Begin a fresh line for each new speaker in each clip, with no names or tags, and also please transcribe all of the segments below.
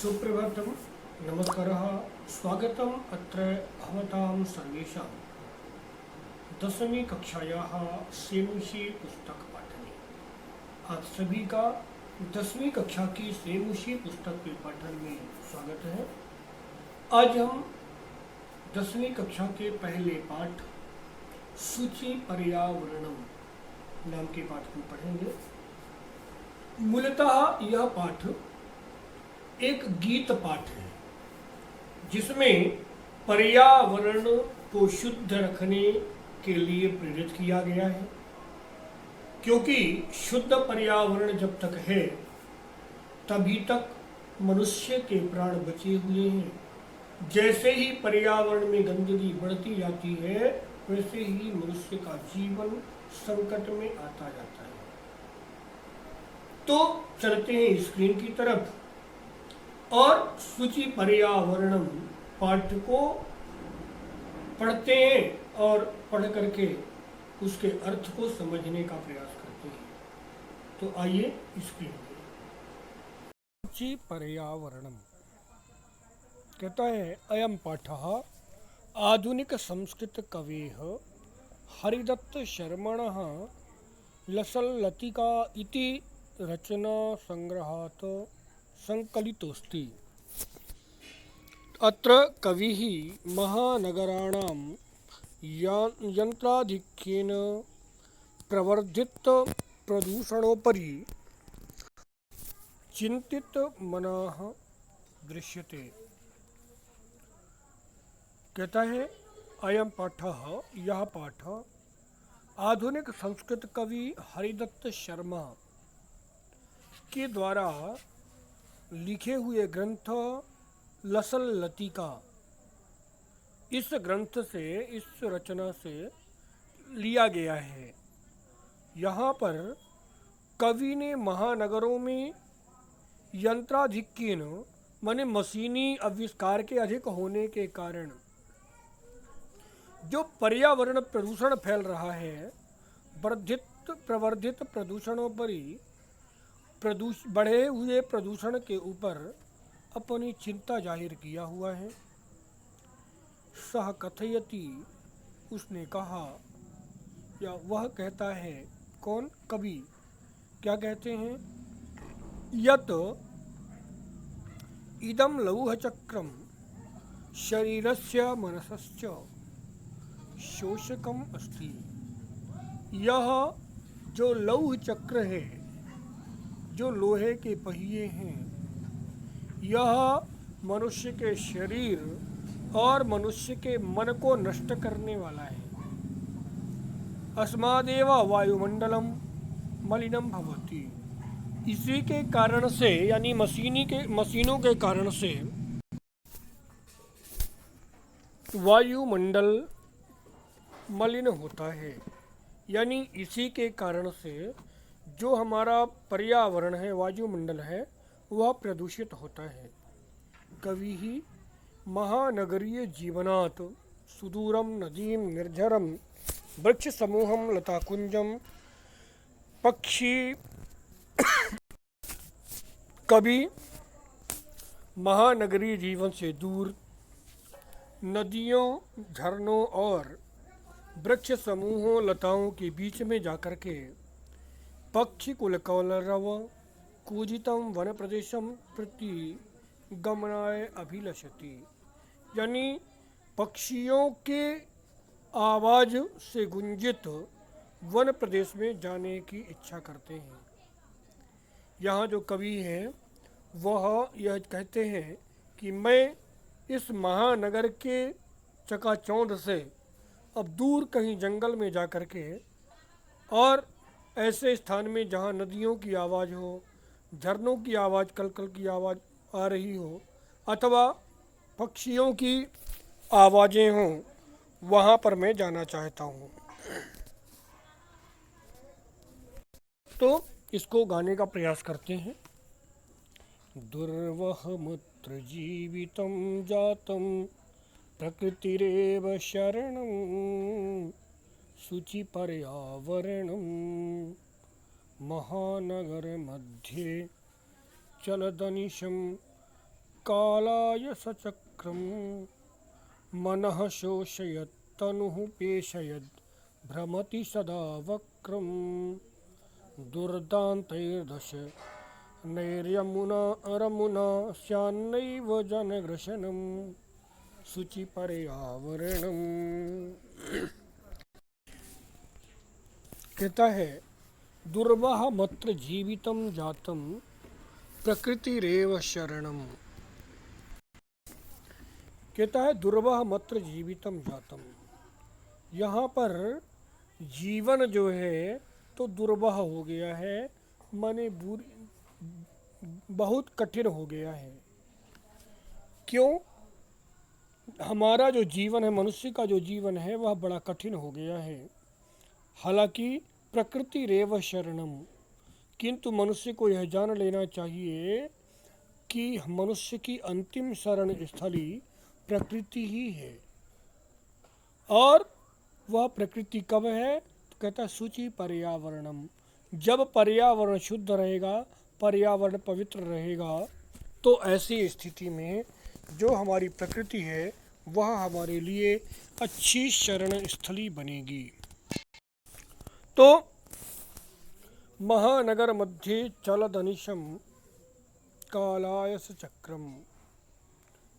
सुप्रभातं नमस्कारः स्वागतम् अत्र भवतां सर्वेषां दशमी कक्षायाः सेमुषी पुस्तक पाठने। आप सभी का 10वीं कक्षा की सेमुषी पुस्तक के पाठन में स्वागत है। आज हम 10वीं कक्षा के पहले पाठ सूची पर्यावरणम नाम के पाठ को पढ़ेंगे। मूलतः यह पाठ एक गीत पाठ है जिसमें पर्यावरण को शुद्ध रखने के लिए प्रेरित किया गया है, क्योंकि शुद्ध पर्यावरण जब तक है तभी तक मनुष्य के प्राण बचे हुए हैं। जैसे ही पर्यावरण में गंदगी बढ़ती जाती है वैसे ही मनुष्य का जीवन संकट में आता जाता है। तो चलते हैं स्क्रीन की तरफ और सूची पर्यावरणम पाठ को पढ़ते हैं और पढ़ करके उसके अर्थ को समझने का प्रयास करते हैं। तो आइए स्क्रीन पर। सूची पर्यावरणम कहता है, अयम पाठः आधुनिक संस्कृत कवेः हरिदत्त शर्मणः लसल्लतिका इति रचना संग्रहात् संकलितोऽस्ति। अत्र कविः महानगराणां यन्त्राधिक्येन प्रवर्धित प्रदूषणोपरि चिन्तितमनः दृश्यते। कहता है, अयम पाठः यह पाठ आधुनिक संस्कृत कवि हरिदत्त शर्मा के द्वारा लिखे हुए ग्रंथ लसल लतिका, इस ग्रंथ से, इस रचना से लिया गया है। यहाँ पर कवि ने महानगरों में यंत्राधिक्येन माने मशीनी आविष्कार के अधिक होने के कारण जो पर्यावरण प्रदूषण फैल रहा है, प्रवर्धित प्रदूषणों पर ही बढ़े हुए प्रदूषण के ऊपर अपनी चिंता जाहिर किया हुआ है। सह कथयति, उसने कहा या वह कहता है, कौन? कवि। क्या कहते हैं? यत इदं लौह चक्रम शरीरस्य मनसश्च शोषकम अस्ति। यह जो लौह चक्र है, जो लोहे के पहिए हैं, यह मनुष्य के शरीर और मनुष्य के मन को नष्ट करने वाला है। अस्मादेव वायुमंडलम मलिनम भवति। इसी के कारण से, यानी मशीनों के कारण से वायुमंडल मलिन होता है। यानी इसी के कारण से जो हमारा पर्यावरण है, वायुमंडल है, वह प्रदूषित होता है। कवि ही महानगरीय जीवनात् सुदूरम नदीम निर्झरम वृक्ष समूहम लताकुंजम पक्षी कवि महानगरीय जीवन से दूर नदियों, झरनों और वृक्ष समूहों, लताओं के बीच में जाकर के पक्षी कुलकौलरव कूजितम वन प्रदेशम प्रति गमनाय अभिलषति। यानी पक्षियों के आवाज़ से गुंजित वन प्रदेश में जाने की इच्छा करते हैं। यहाँ जो कवि हैं वह यह कहते हैं कि मैं इस महानगर के चकाचौंध से अब दूर कहीं जंगल में जा कर के और ऐसे स्थान में जहाँ नदियों की आवाज़ हो, झरनों की आवाज़, कलकल की आवाज़ आ रही हो, अथवा पक्षियों की आवाज़ें हों, वहाँ पर मैं जाना चाहता हूँ। तो इसको गाने का प्रयास करते हैं। दुर्वह मुत्र जीवितं जातं प्रकृतिरेव शरणं शुचि पर्यावरणं महानगर मध्ये चलदनिशं कालाय सचक्रम मनः शोषयत् तनुः पेशयद् भ्रमति सदा वक्रम दुर्दान्तैर्दश नैर्यमुना रमुना स्यान्नैव जनग्रशनम शुचि पर्यावरणम। कहता है दुर्वाह मत्र जीवितम जातम प्रकृतिरेव शरणम। कहता है दुर्वाह मत्र जीवितम जातम, यहाँ पर जीवन जो है तो दुर्वाह हो गया है, माने बहुत कठिन हो गया है। क्यों? हमारा जो जीवन है, मनुष्य का जो जीवन है वह बड़ा कठिन हो गया है। हालांकि प्रकृति रेव शरणम, किंतु मनुष्य को यह जान लेना चाहिए कि मनुष्य की अंतिम शरण स्थली प्रकृति ही है। और वह प्रकृति कब है? तो कहता है शुचि पर्यावरणम, जब पर्यावरण शुद्ध रहेगा, पर्यावरण पवित्र रहेगा, तो ऐसी स्थिति में जो हमारी प्रकृति है वह हमारे लिए अच्छी शरण स्थली बनेगी। तो महानगर मध्य चलदनिशम कालायस चक्रम,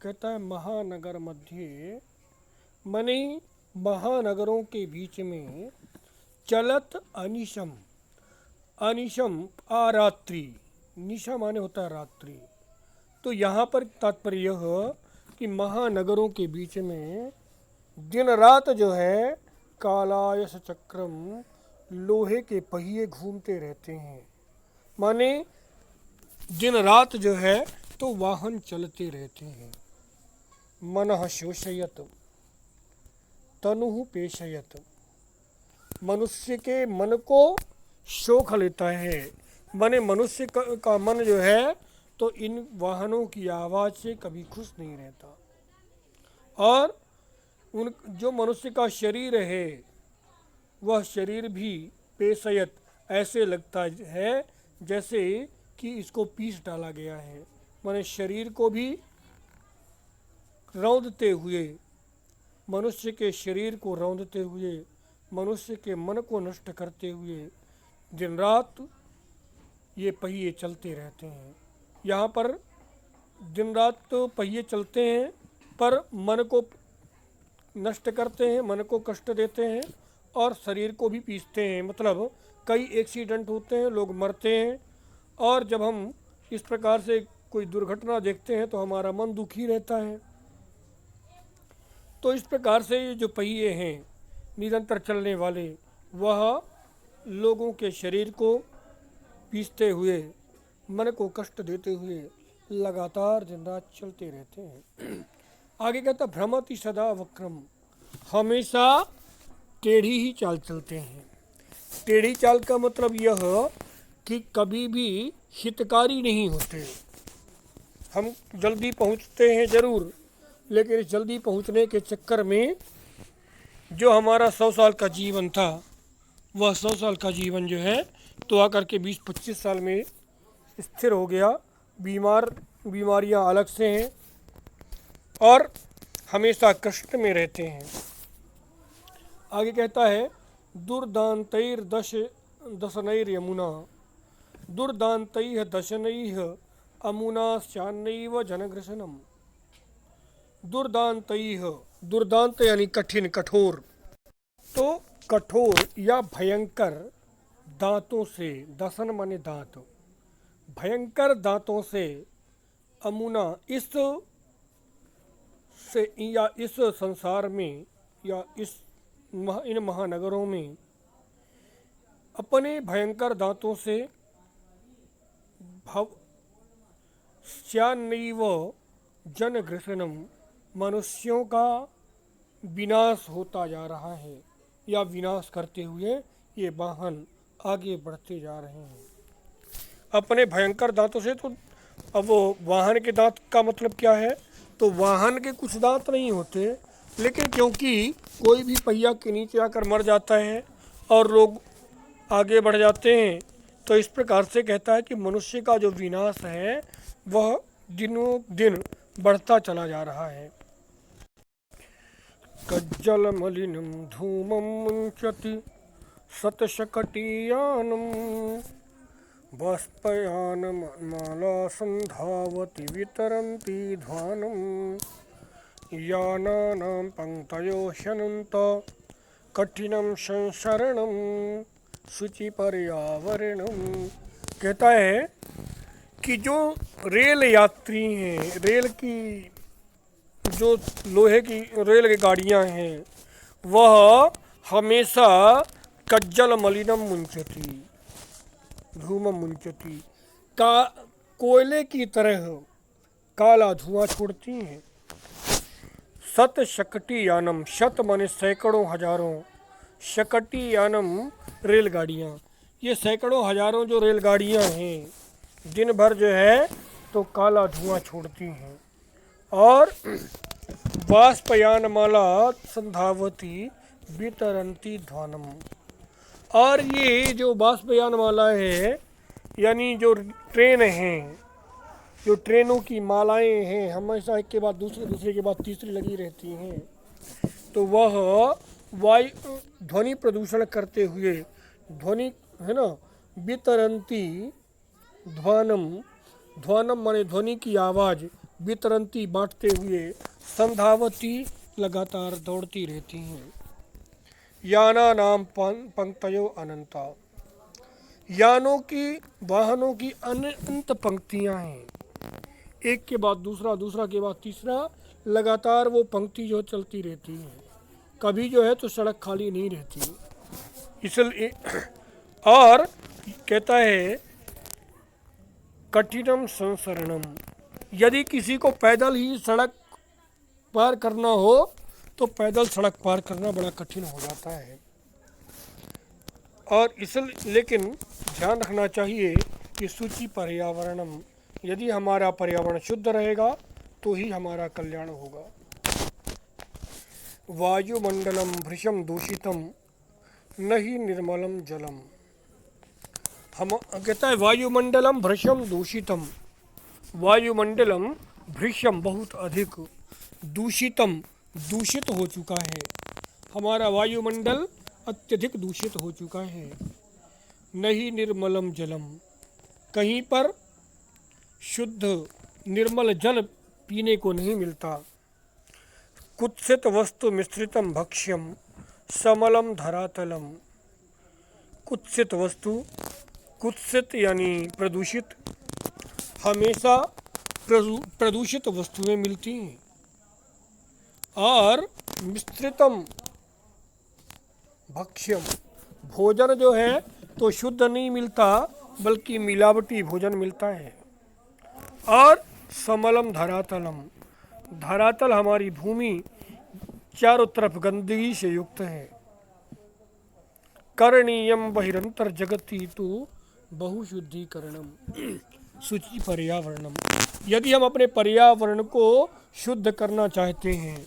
कहता है महानगर मध्य मने महानगरों के बीच में चलत अनिशम, अनिशम आरात्रि, निशा माने होता है रात्रि। तो यहाँ पर तात्पर्य यह कि महानगरों के बीच में दिन रात जो है कालायस चक्रम, लोहे के पहिए घूमते रहते हैं। माने दिन रात जो है तो वाहन चलते रहते हैं। मनः शोषयत तनुः पेशयत, मनुष्य के मन को शोख लेता है। माने मनुष्य का मन जो है तो इन वाहनों की आवाज़ से कभी खुश नहीं रहता। और उन जो मनुष्य का शरीर है वह शरीर भी पेशयत, ऐसे लगता है जैसे कि इसको पीस डाला गया है। माने शरीर को भी रौंदते हुए, मनुष्य के शरीर को रौंदते हुए, मनुष्य के मन को नष्ट करते हुए दिन रात ये पहिए चलते रहते हैं। यहाँ पर दिन रात तो पहिए चलते हैं पर मन को नष्ट करते हैं, मन को कष्ट देते हैं और शरीर को भी पीसते हैं। मतलब कई एक्सीडेंट होते हैं, लोग मरते हैं। और जब हम इस प्रकार से कोई दुर्घटना देखते हैं तो हमारा मन दुखी रहता है। तो इस प्रकार से ये जो पहिए हैं निरंतर चलने वाले, वह लोगों के शरीर को पीसते हुए, मन को कष्ट देते हुए लगातार दिन रात चलते रहते हैं। आगे कहता भ्रमति सदा वक्रम, हमेशा टेढ़ी ही चाल चलते हैं। टेढ़ी चाल का मतलब यह कि कभी भी हितकारी नहीं होते। हम जल्दी पहुंचते हैं ज़रूर, लेकिन इस जल्दी पहुंचने के चक्कर में जो हमारा 100 साल का जीवन था, वह 100 साल का जीवन जो है तो आकर के 20-25 साल में स्थिर हो गया। बीमारियां अलग से हैं और हमेशा कष्ट में रहते हैं। आगे कहता है दुर्दान्तैर दशनैर यमुना, दुर्दान्तैः दशनैः अमुना स्यान्नैव जनग्रसनम। दुर्दान्तैः, दुर्दांत यानी कठिन, कठोर। तो कठोर या भयंकर दांतों से, दशन माने दांत, भयंकर दांतों से अमुना इस से या इस संसार में या इन महानगरों में अपने भयंकर दांतों से स्यान्नैव जनग्रसनम, मनुष्यों का विनाश होता जा रहा है या विनाश करते हुए ये वाहन आगे बढ़ते जा रहे हैं अपने भयंकर दांतों से। तो अब वो वाहन के दांत का मतलब क्या है? तो वाहन के कुछ दांत नहीं होते, लेकिन क्योंकि कोई भी पहिया के नीचे आकर मर जाता है और लोग आगे बढ़ जाते हैं, तो इस प्रकार से कहता है कि मनुष्य का जो विनाश है वह दिनों दिन बढ़ता चला जा रहा है। कज्जल मलिनम धूमम मुंचति शतशकटीयानम बाष्पयानमाला संधावति वितरन्ति ध्वानम यानानां पंक्तयो ह्यनन्त कठिनम संसरणम शुचि पर्यावरणम। कहता है कि जो रेल यात्री हैं, रेल की जो लोहे की रेल की गाड़ियां हैं, वह हमेशा कज्जल मलिनम मुंचती धूमम मुंचती का कोयले की तरह काला धुआं छोड़ती हैं। शत शकटी यानम, शत माने सैकड़ों हजारों, शकटी यानम रेलगाड़ियाँ, ये सैकड़ों हजारों जो रेलगाड़ियाँ हैं दिन भर जो है तो काला धुआं छोड़ती हैं। और बाष्पयानमाला संधावती वितरन्ति ध्वानम, और ये जो बाष्पयानमाला है यानी जो ट्रेन हैं, जो ट्रेनों की मालाएं हैं, हमेशा एक के बाद दूसरे, दूसरे के बाद तीसरी लगी रहती हैं, तो वह वायु ध्वनि प्रदूषण करते हुए, ध्वनि है ना, वितरन्ति ध्वानम, ध्वानम माने ध्वनि की आवाज़, वितरन्ति बांटते हुए, संधावती लगातार दौड़ती रहती हैं। याना नाम पंक्तयो अनंता, यानों की, वाहनों की अनंत पंक्तियां हैं, एक के बाद दूसरा, दूसरा के बाद तीसरा, लगातार वो पंक्ति जो चलती रहती है, कभी जो है तो सड़क खाली नहीं रहती। इसलिए और कहता है कठिनम संसरणम, यदि किसी को पैदल ही सड़क पार करना हो तो पैदल सड़क पार करना बड़ा कठिन हो जाता है। और इसलिए लेकिन ध्यान रखना चाहिए कि शुचि पर्यावरणम, यदि हमारा पर्यावरण शुद्ध रहेगा तो ही हमारा कल्याण होगा। वायुमंडलम भृशम दूषितम न ही निर्मलम जलम, हम कहता है वायुमंडलम भृशम दूषितम, वायुमंडलम भृशम बहुत अधिक, दूषितम दूषित हो चुका है, हमारा वायुमंडल अत्यधिक दूषित हो चुका है। नहीं निर्मलम जलम, कहीं पर शुद्ध निर्मल जल पीने को नहीं मिलता। कुत्सित वस्तु मिश्रितम भक्ष्यम समलम धरातलम, कुत्सित वस्तु, कुत्सित यानी प्रदूषित, हमेशा प्रदूषित वस्तुएं मिलती हैं। और मिश्रितम भक्ष्यम, भोजन जो है तो शुद्ध नहीं मिलता बल्कि मिलावटी भोजन मिलता है। और समलम धरातलम, धरातल हमारी भूमि चारों तरफ गंदगी से युक्त है। करणीयम बहिरंतर जगति तो बहुशुद्धिकरणम शुचि पर्यावरणम, यदि हम अपने पर्यावरण को शुद्ध करना चाहते हैं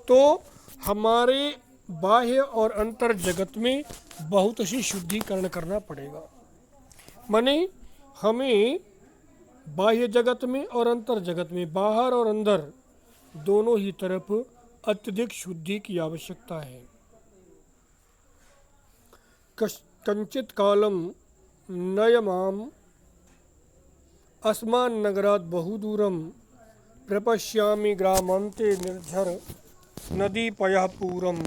तो हमारे बाह्य और अंतर जगत में बहुत सी शुद्धिकरण करना पड़ेगा। माने हमें बाह्य जगत में और अंतर जगत में, बाहर और अंदर दोनों ही तरफ अत्यधिक शुद्धि की आवश्यकता है। कंचित कालम नयमाम अस्मान नगरात बहुदूरम प्रपश्यामि ग्रामांते निर्झर नदी पयः पूरम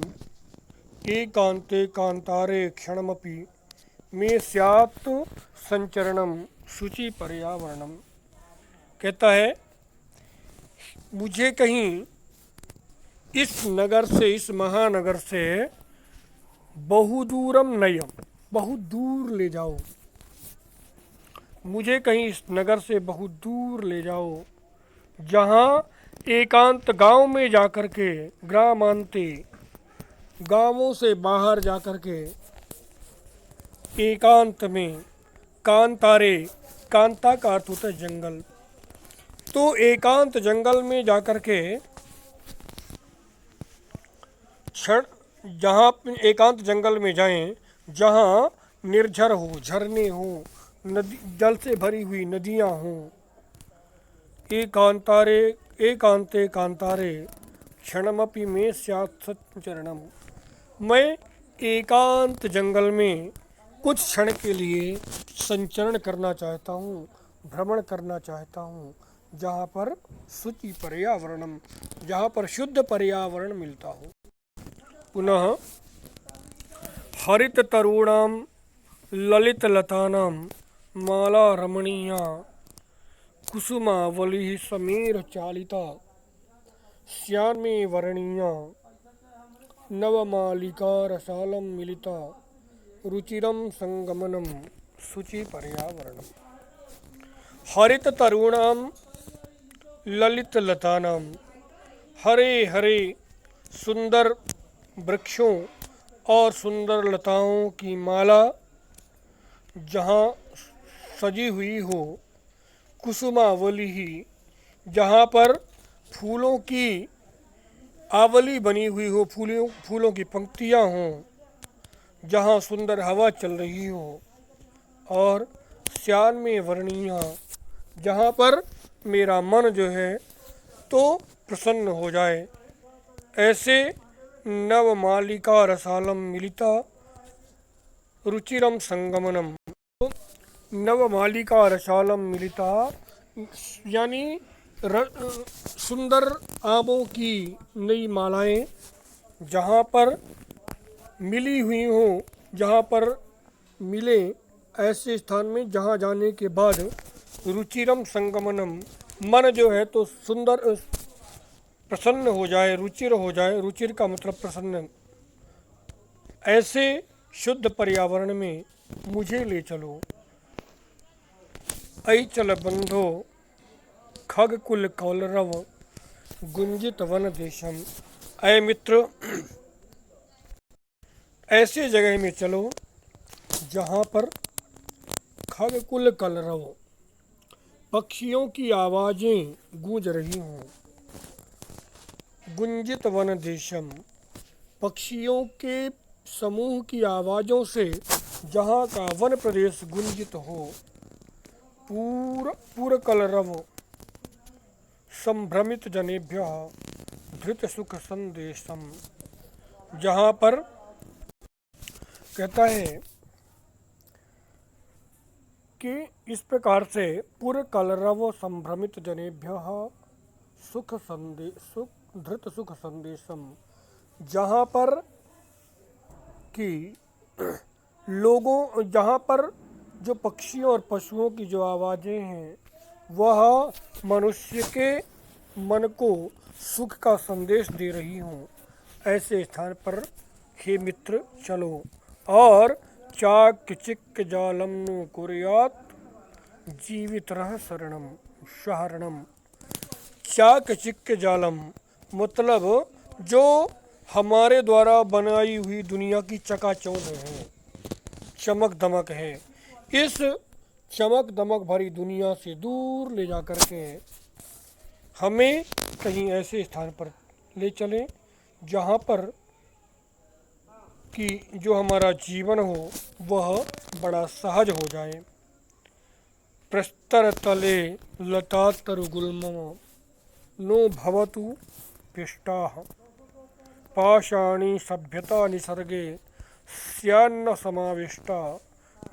एकांते कांतारे क्षणमपि में स्यात् संचरणम शुचि पर्यावरणम। कहता है मुझे कहीं इस नगर से, इस महानगर से बहुदूरम नयम, बहुत दूर ले जाओ, मुझे कहीं इस नगर से बहुत दूर ले जाओ, जहाँ एकांत गांव में जाकर के, ग्रामांते गांवों से बाहर जाकर के, एकांत में, कांतारे, कांता का अर्थ होता है जंगल, तो एकांत जंगल में जाकर के क्षण, जहाँ एकांत जंगल में जाएं जहाँ निर्झर हो, झरने हो, नदी जल से भरी हुई नदियाँ हों, एकांतारे एकांते कांतारे क्षणमपि में स्यात् सच्चरणम। मैं एकांत जंगल में कुछ क्षण के लिए संचरण करना चाहता हूँ, भ्रमण करना चाहता हूँ, जहाँ पर शुचि पर्यावरणम, जहाँ पर शुद्ध पर्यावरण मिलता हो। पुनः हरित तरुणाम ललित लतानाम माला रमणीया कुसुमावली समीर चालिता श्यामे वर्णीया नवमालिका रसालम मिलिता रुचिरम संगमनम शुचि पर्यावरणम। हरित तरुणाम ललित लतानाम, हरे हरे सुंदर वृक्षों और सुंदर लताओं की माला जहाँ सजी हुई हो, कुसुमावली ही, जहाँ पर फूलों की आवली बनी हुई हो, फूलों की पंक्तियाँ हों, जहाँ सुंदर हवा चल रही हो, और श्याम में वर्णिया, जहाँ पर मेरा मन जो है तो प्रसन्न हो जाए। ऐसे नवमालिका रसालम मिलिता रुचिरम संगमनम। नवमालिका रसालम मिलिता यानी सुंदर आमों की नई मालाएं जहाँ पर मिली हुई हों, जहाँ पर मिले, ऐसे स्थान में जहाँ जाने के बाद रुचिरम संगमनम, मन जो है तो सुंदर प्रसन्न हो जाए, रुचिर हो जाए। रुचिर का मतलब प्रसन्न। ऐसे शुद्ध पर्यावरण में मुझे ले चलो। ऐचल बंधो खगकुल कौलरव गुंजित वन देशम। ऐ मित्र, ऐसे जगह में चलो जहाँ पर खगकुल कलरव, पक्षियों की आवाज़ें गूंज रही हों। गुंजित वन देशम, पक्षियों के समूह की आवाज़ों से जहाँ का वन प्रदेश गुंजित हो। पूर कलरव संभ्रमित जनेभ्यः धृत सुख संदेशम, जहाँ पर कहता है कि इस प्रकार से पुर कलरव संभ्रमित जनेभ्यः धृत सुख संदेशम, जहाँ पर कि लोगों, जहाँ पर जो पक्षियों और पशुओं की जो आवाज़ें हैं वह मनुष्य के मन को सुख का संदेश दे रही हों, ऐसे स्थान पर हे मित्र चलो। और चाक चिक जालम नु कुर्यात जीवित रह शरणम शहरणम। चाक चिक जालम मतलब जो हमारे द्वारा बनाई हुई दुनिया की चकाचौंध है, चमक दमक है, इस चमक दमक भरी दुनिया से दूर ले जा कर के हमें कहीं ऐसे स्थान पर ले चलें जहाँ पर कि जो हमारा जीवन हो वह बड़ा सहज हो जाए। प्रस्तर तले लता तरुगुल्म नो भवतु पिष्टाः पाषाणी सभ्यता निसर्गे स्यान्न समाविष्टा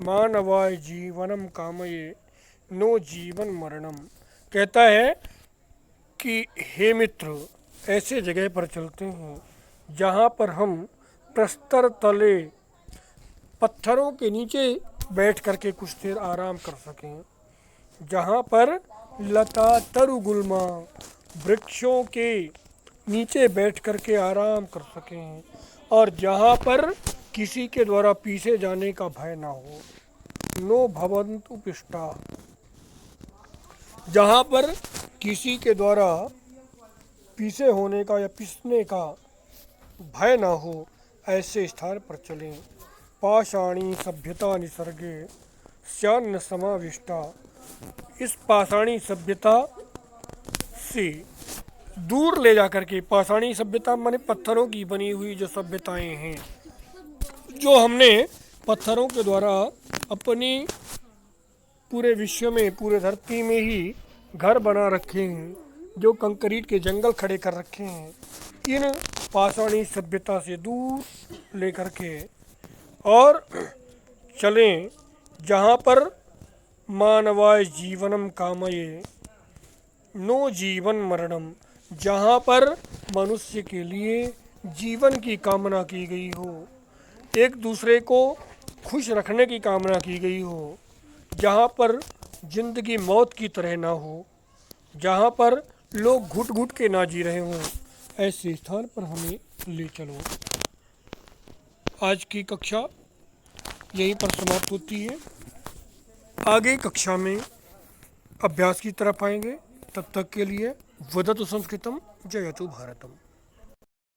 मानवाय जीवनम कामये नो जीवन मरणम। कहता है कि हे मित्र, ऐसे जगह पर चलते हैं जहाँ पर हम प्रस्तर तले पत्थरों के नीचे बैठ करके कुछ देर आराम कर सकें, जहाँ पर लता तरुगुल्मा वृक्षों के नीचे बैठ करके आराम कर सकें, और जहाँ पर किसी के द्वारा पीछे जाने का भय ना हो। नो भवन्तु पिष्टा, जहाँ पर किसी के द्वारा पीछे होने का या पिसने का भय ना हो, ऐसे स्थान पर चलें। पाषाणी सभ्यता निसर्गे स्यान्न समाविष्टा, इस पाषाणी सभ्यता से दूर ले जाकर के, पाषाणी सभ्यता माने पत्थरों की बनी हुई जो सभ्यताएं हैं, जो हमने पत्थरों के द्वारा अपनी पूरे विश्व में, पूरे धरती में ही घर बना रखे हैं, जो कंक्रीट के जंगल खड़े कर रखे हैं, इन पाषाणी सभ्यता से दूर लेकर के और चलें जहाँ पर मानवाय जीवनम कामये नो जीवन मरणम, जहाँ पर मनुष्य के लिए जीवन की कामना की गई हो, एक दूसरे को खुश रखने की कामना की गई हो, जहाँ पर जिंदगी मौत की तरह ना हो, जहाँ पर लोग घुट घुट के ना जी रहे हों, ऐसे स्थान पर हमें ले चलो। आज की कक्षा यहीं पर समाप्त होती है। आगे कक्षा में अभ्यास की तरफ आएंगे। तब तक के लिए वदतु संस्कृतम जयतु भारतम।